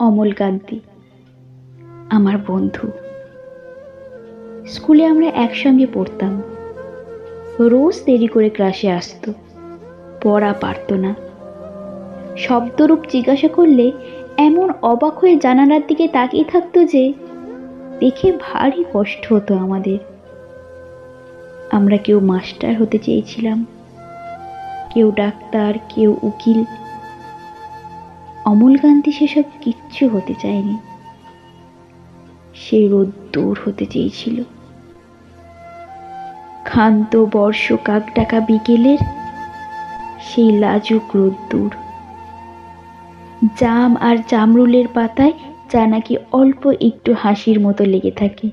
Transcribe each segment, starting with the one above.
অমলকান্তি আমার বন্ধু। স্কুলে আমরা একসঙ্গে পড়তাম। রোজ দেরি করে ক্লাসে আসতো, পড়া পারত না। শব্দরূপ জিজ্ঞাসা করলে এমন অবাক হয়ে জানালার দিকে তাকিয়ে থাকতো যে দেখে ভারী কষ্ট হতো আমাদের। আমরা কেউ মাস্টার হতে চেয়েছিলাম, কেউ ডাক্তার, কেউ উকিল। অমলকান্তি সেসব কিচ্ছু হতে চায়নি। সে রোদ্দুর হতে চেয়েছিল। ক্ষান্ত বর্ষ কাক ডাকা বিকেলের সেই লাজুক রোদ্দুর, জাম আর জামরুলের পাতায় যা নাকি অল্প একটু হাসির মতো লেগে থাকে।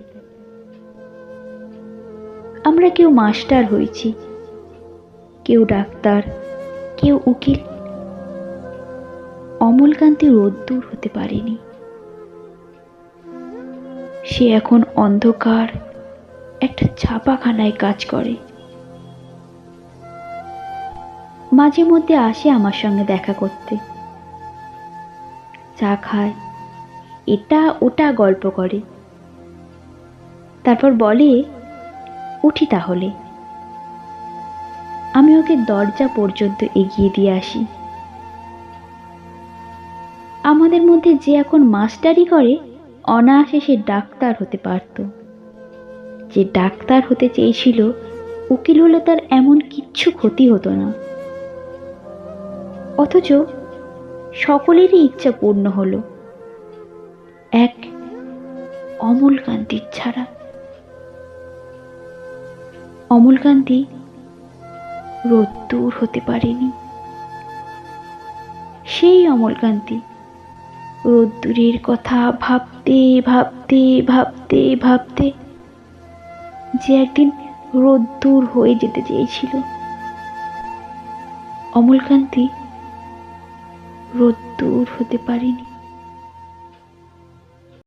আমরা কেউ মাস্টার হয়েছি, কেউ ডাক্তার, কেউ উকিল। অমলকান্তি রোদ্দুর হতে পারেনি। সে এখন অন্ধকার একটা ছাপাখানায় কাজ করে। মাঝে মধ্যে আসে আমার সঙ্গে দেখা করতে, চা খায়, এটা ওটা গল্প করে, তারপর বলে উঠি তাহলে। আমি ওকে দরজা পর্যন্ত এগিয়ে দিয়ে আসি। আমাদের মধ্যে যে এখন মাস্টারি করে, অনায়াসে সে ডাক্তার হতে পারত। যে ডাক্তার হতে চেয়েছিল, উকিল হলে তার এমন কিচ্ছু ক্ষতি হতো না। অথচ সকলেরই ইচ্ছা পূর্ণ হলো, এক অমলকান্তির ছাড়া। অমলকান্তি রোদ্দুর হতে পারেনি। সেই অমলকান্তি রোদ্দুরের কথা ভাবতে ভাবতে ভাবতে ভাবতে যে একদিন রোদ্দুর হয়ে যেতে চেয়েছিল। অমলকান্তি রোদ্দুর হতে পারেনি।